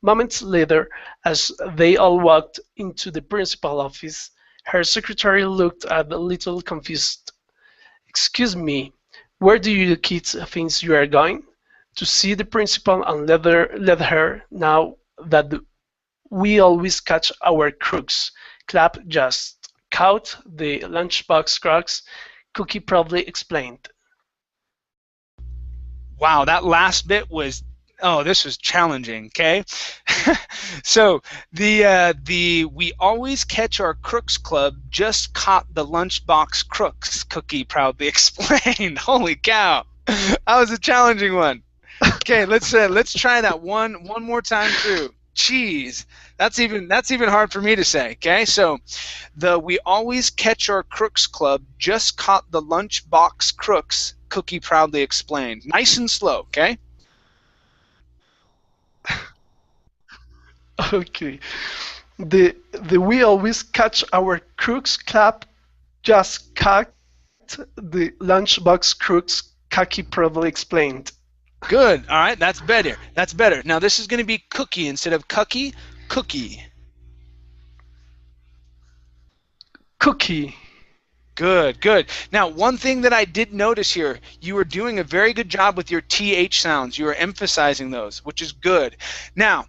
Moments later, as they all walked into the principal's office, her secretary looked a little confused. "Excuse me, where do you kids think you are going?" "To see the principal and let her know that we always catch our crooks." Clap just caught the lunchbox crooks, Cookie proudly explained. Wow, that last bit was, oh, this was challenging. Okay, so the we always catch our crooks club just caught the lunchbox crooks. Cookie proudly explained. Holy cow, that was a challenging one. Okay, let's try that one more time through. Jeez, that's even hard for me to say. Okay, so the we always catch our crooks club just caught the lunchbox crooks. Cookie proudly explained. Nice and slow. Okay. Okay. The we always catch our crooks clap just caught the lunchbox crooks, Kaki proudly explained. Good. All right, that's better. That's better. Now this is going to be cookie instead of cucky. Cookie. Cookie. Good, good. Now, one thing that I did notice here, you were doing a very good job with your TH sounds. You were emphasizing those, which is good. Now,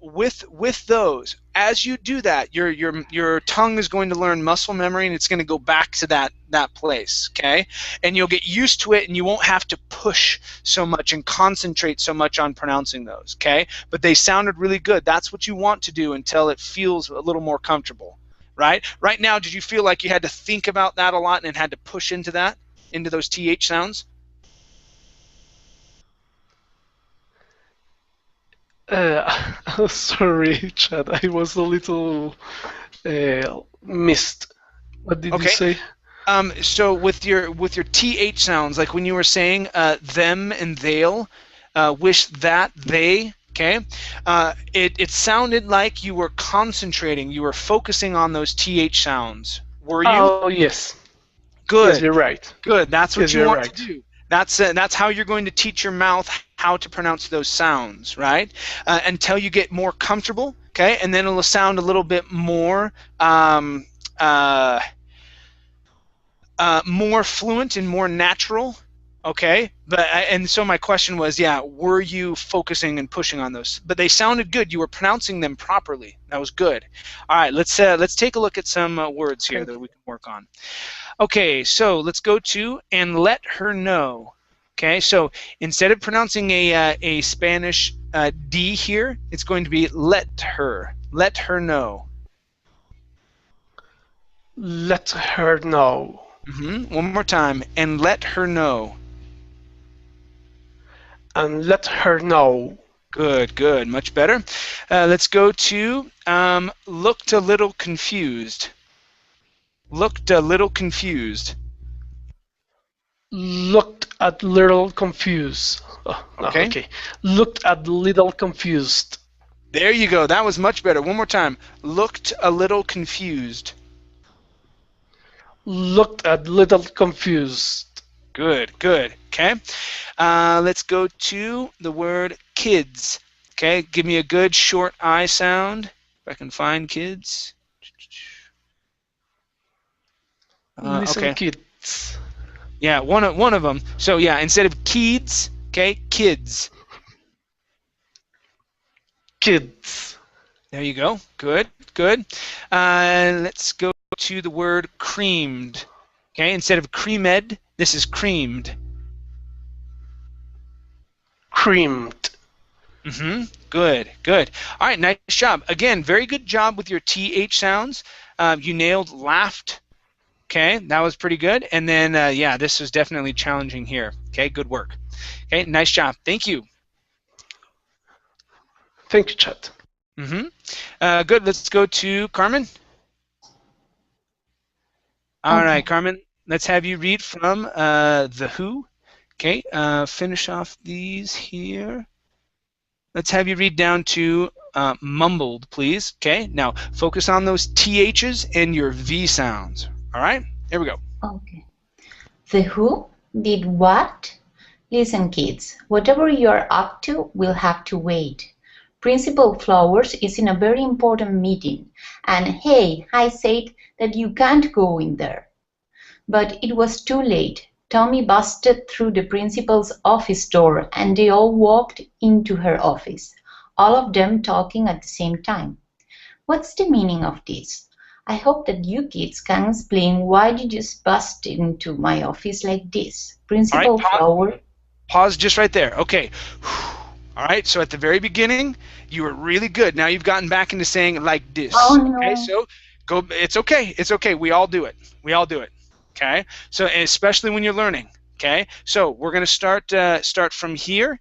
with those, as you do that, your tongue is going to learn muscle memory, and it's going to go back to that place, okay? And you'll get used to it, and you won't have to push so much and concentrate so much on pronouncing those, okay? But they sounded really good. That's what you want to do until it feels a little more comfortable. Right now, did you feel like you had to think about that a lot and had to push into those TH sounds? Sorry, Chad, I was a little missed. What did you Okay. say? So with your TH sounds, like when you were saying them and they'll, wish that they, okay, it sounded like you were concentrating, you were focusing on those TH sounds. Were you? Oh, yes. Good. Yes, you're right. Good. That's what Yes, you you're want right. to do. That's how you're going to teach your mouth how to pronounce those sounds, right? Until you get more comfortable, okay, and then it'll sound a little bit more more fluent and more natural, okay. And so my question was, yeah, were you focusing and pushing on those? But they sounded good. You were pronouncing them properly. That was good. All right, let's take a look at some words here that we can work on. Okay, so let's go to and let her know. Okay, so instead of pronouncing a Spanish D here, it's going to be let her. Let her know. Let her know. One more time, and let her know. And let her know. Good, good, much better. Let's go to looked a little confused. Looked a little confused. Looked at little confused. Oh, no, Okay. okay. Looked at little confused. There you go. That was much better. One more time. Looked a little confused. Looked at little confused. Good, good. Okay. Let's go to the word kids. Okay. Give me a good short I sound. If I can find kids. Listen, Okay. kids. Yeah, one of them. So yeah, instead of kids, okay, kids. Kids. There you go. Good, good. Let's go to the word creamed. Okay, instead of creamed, this is creamed. Creamed. Good, good. All right, nice job. Again, very good job with your TH sounds. You nailed laughed. Okay, that was pretty good. And then, yeah, this was definitely challenging here. Okay, good work. Okay, nice job. Thank you. Thank you, Chad. Good. Let's go to Carmen. All right, Okay. Carmen. Let's have you read from The Who. Okay, finish off these here. Let's have you read down to mumbled, please. Okay, now focus on those THs and your V sounds. All right, here we go. Okay. The Who did what? Listen, kids, whatever you're up to will have to wait. Principal Flowers is in a very important meeting, and hey, I said that you can't go in there. But it was too late. Tommy busted through the principal's office door, and they all walked into her office, all of them talking at the same time. What's the meaning of this? I hope that you kids can explain why you just bust into my office like this. All right, Principal Flower. pause just right there. Okay. All right, so at the very beginning, you were really good. Now you've gotten back into saying like this. Oh no. Okay, so go. It's okay. It's okay. We all do it. We all do it. Okay. So especially when you're learning. Okay. So we're gonna start from here.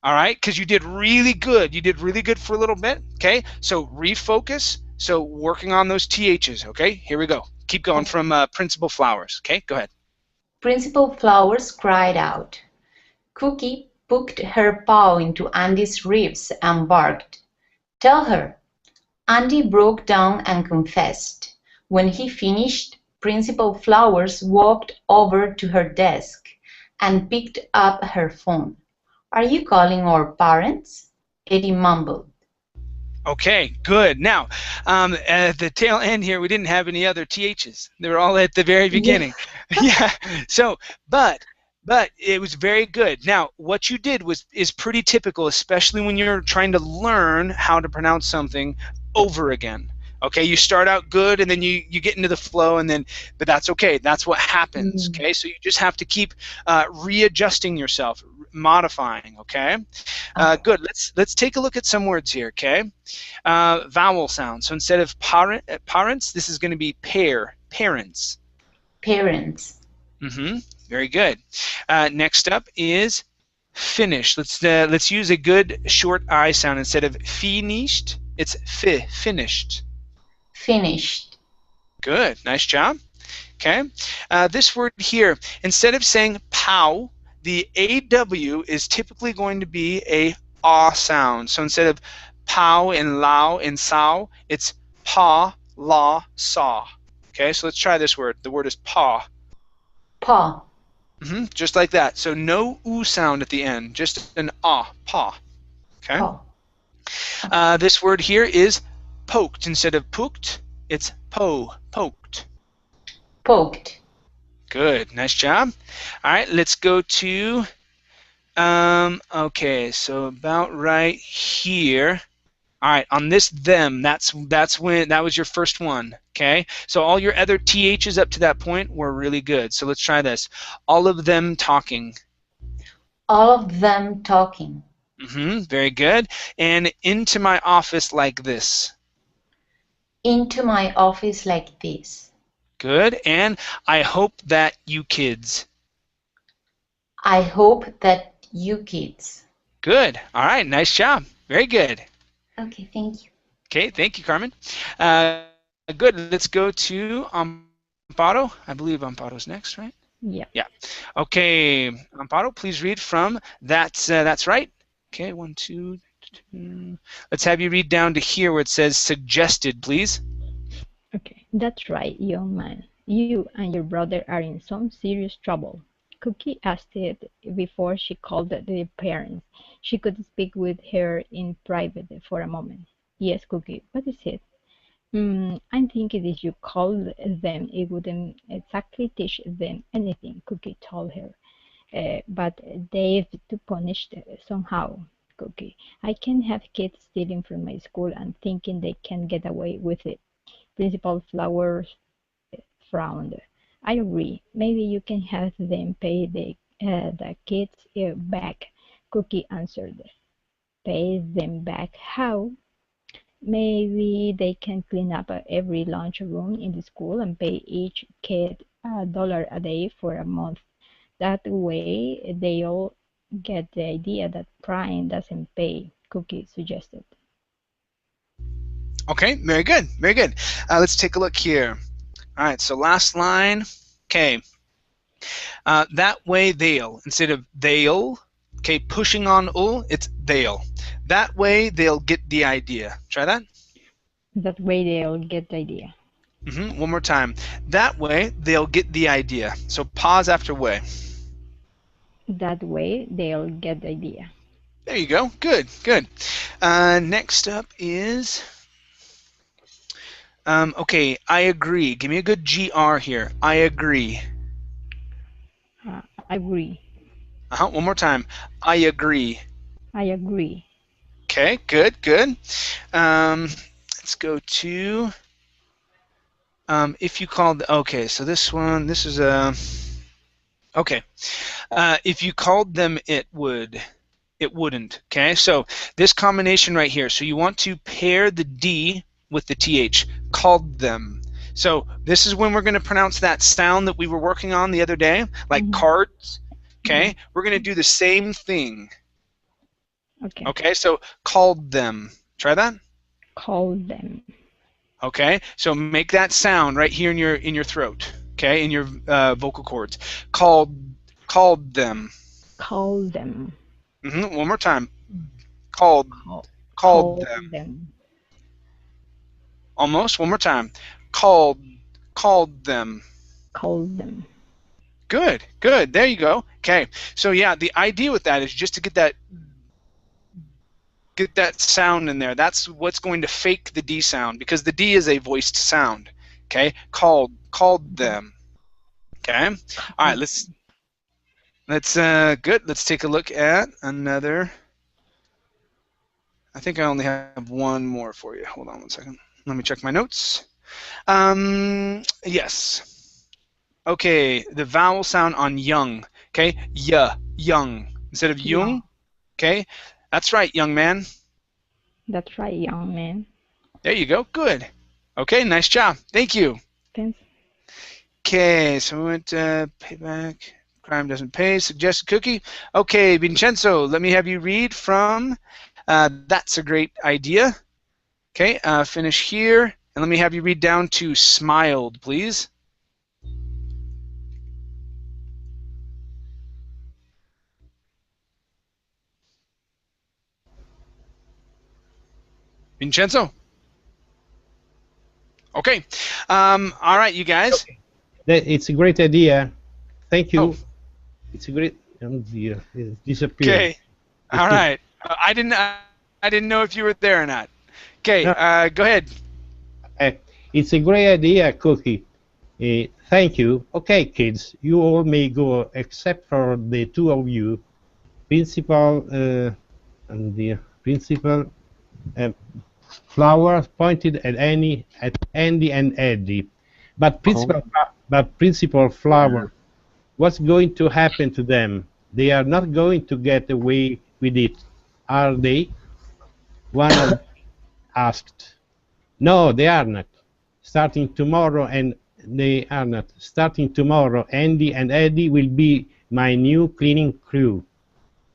All right, because you did really good. You did really good for a little bit. Okay. So refocus. So working on those THs. Okay. Here we go. Keep going from Principal Flowers. Okay. Go ahead. Principal Flowers cried out. Cookie poked her paw into Andy's ribs and barked. Tell her. Andy broke down and confessed. When he finished, Principal Flowers walked over to her desk and picked up her phone. Are you calling our parents? Eddie mumbled. Okay, good. Now, at the tail end here, we didn't have any other THs. They were all at the very beginning. Yeah. So, but it was very good. Now, what you did is pretty typical, especially when you're trying to learn how to pronounce something over again. Okay, you start out good and then you get into the flow, and then, but that's okay. That's what happens. Okay, so you just have to keep readjusting yourself, modifying. Okay, good. Let's take a look at some words here. Okay, vowel sounds. So instead of parents, this is going to be parents. Parents. Very good. Next up is finish. Let's use a good short I sound instead of finished. It's finished. Finished. Good. Nice job. Okay. This word here, instead of saying pow, the AW is typically going to be a ah sound. So instead of pow and lao and sao, it's pa, la, saw. Okay, so let's try this word. The word is paw. Paw. Just like that. So no oo sound at the end, just an ah, paw. Okay. Paw. This word here is poked. Instead of pooked, it's poked. Poked. Good, nice job. All right, let's go to, okay, so about right here. All right, on this them, that's when, that was your first one, okay? So all your other THs up to that point were really good. So let's try this. All of them talking. All of them talking. Very good. And into my office like this. Into my office like this. Good. And I hope that you kids. I hope that you kids. Good. All right. Nice job. Very good. Okay, thank you. Okay, thank you, Carmen. Good. Let's go to Amparo. I believe Amparo's next, right? Yeah. Yeah. Okay, Amparo, please read from that's right. Okay, 1, 2, 2. Let's have you read down to here where it says suggested, please. Okay, that's right, young man. You and your brother are in some serious trouble. Cookie asked it before she called the parents. She could speak with her in private for a moment. Yes, Cookie, what is it? I'm thinking if you called them, it wouldn't exactly teach them anything, Cookie told her. But they've to punish somehow, Cookie. I can't have kids stealing from my school and thinking they can get away with it. Principal Flowers frowned. I agree. Maybe you can have them pay the kids back, Cookie answered. Pay them back? How? Maybe they can clean up every lunchroom in the school and pay each kid $1 a day for a month. That way they all get the idea that crying doesn't pay, Cookie suggested. Okay, very good, very good. Let's take a look here. All right, so last line. Okay. That way they'll, instead of they'll, okay, pushing on it's they'll. That way they'll get the idea. Try that. That way they'll get the idea. One more time. That way they'll get the idea. So pause after way. That way they'll get the idea. There you go. Good, good. Next up is, okay, I agree. Give me a good GR here. I agree. I agree. One more time. I agree. I agree. Okay, good, good. Let's go to, if you called, okay, so this one, this is a, okay. If you called them, it would. It wouldn't. Okay, so this combination right here. So you want to pair the D with the TH. Called them. So this is when we're going to pronounce that sound that we were working on the other day, like cards. Okay, we're going to do the same thing. Okay. Okay, so called them. Try that. Called them. Okay, so make that sound right here in your throat. Okay, in your vocal cords. Called them. Called them. One more time. Called them. Almost. One more time. Called them. Called them. Good, good. There you go. Okay. So yeah, the idea with that is just to get that sound in there. That's what's going to fake the D sound, because the D is a voiced sound. Okay. Called them. Okay. All right. Let's good. Let's take a look at another. I think I only have one more for you. Hold on one second. Let me check my notes. Yes. Okay, the vowel sound on young. Okay, young instead of yung. Okay, that's right, young man. That's right, young man. There you go. Good. Okay, nice job. Thank you. Thanks. Okay, so we went payback. Crime doesn't pay. Suggested cookie. Okay, Vincenzo, let me have you read from That's a Great Idea. Okay, finish here, and let me have you read down to smiled, please. Vincenzo? Okay. All right, you guys. Okay. It's a great idea. Thank you. Oh. It's a great. Oh dear, it disappeared. Okay. All right. I didn't know if you were there or not. Okay. No. Go ahead. It's a great idea, Cookie. Thank you. Okay, kids, you all may go except for the two of you, Principal and the Principal. Flower pointed at Andy and Eddie, but Principal Flower, what's going to happen to them? They are not going to get away with it, are they? One of them asked. No, they are not. Starting tomorrow, Andy and Eddie will be my new cleaning crew,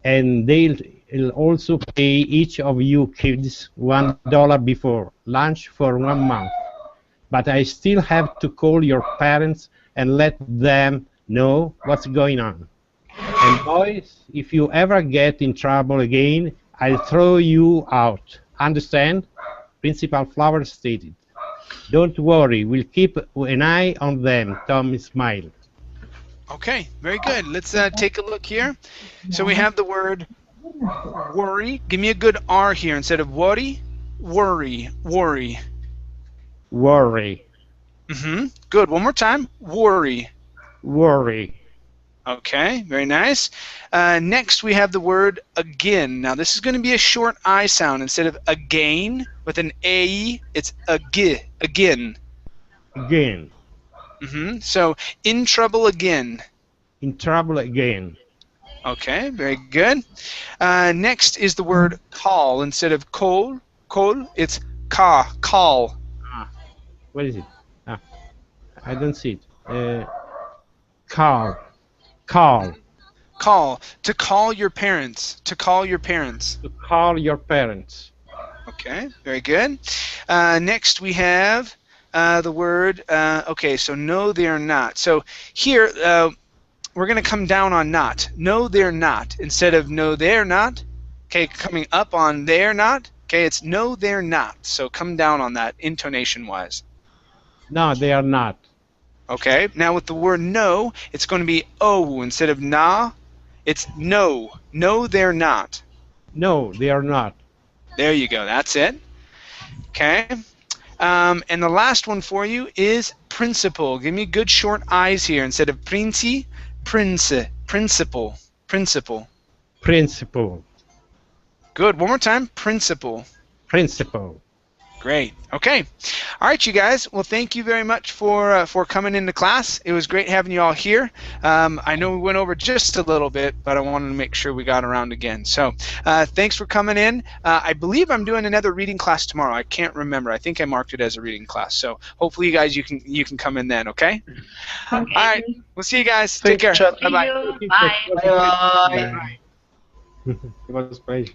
and they'll also pay each of you kids $1 before lunch for 1 month. But I still have to call your parents and let them know what's going on. And boys, if you ever get in trouble again, I'll throw you out. Understand? Principal Flowers stated. Don't worry, we'll keep an eye on them, Tommy smiled. Okay, very good. Let's take a look here. So we have the word worry. Give me a good R here instead of worry. Worry, worry. Worry. Good. One more time. Worry. Worry. Okay, very nice. Next, we have the word again. Now, this is going to be a short I sound. Instead of again with an A, it's again. Again. So, in trouble again. In trouble again. Okay, very good. Next is the word call. Instead of call, it's call. What is it? I don't see it. Call. Call. To call your parents. To call your parents. To call your parents. Okay, very good. Next we have the word, okay, so no, they're not. So here, we're going to come down on not. No, they're not. Instead of no, they're not, okay, coming up on they're not, okay, it's no, they're not. So come down on that intonation-wise. No, they are not. Okay, now with the word no, it's going to be oh instead of na. It's no. No, they're not. No, they are not. There you go. That's it. Okay. And the last one for you is principle. Give me good short I's here. Instead of princi, principle. Principle. Good. One more time. Principle. Principle. Great. Okay. All right, you guys. Well, thank you very much for coming into class. It was great having you all here. I know we went over just a little bit, but I wanted to make sure we got around again. So thanks for coming in. I believe I'm doing another reading class tomorrow. I can't remember. I think I marked it as a reading class. So hopefully you guys, you can come in then, okay? All right. We'll see you guys. Take care. Bye-bye. Bye. Bye. It was a pleasure.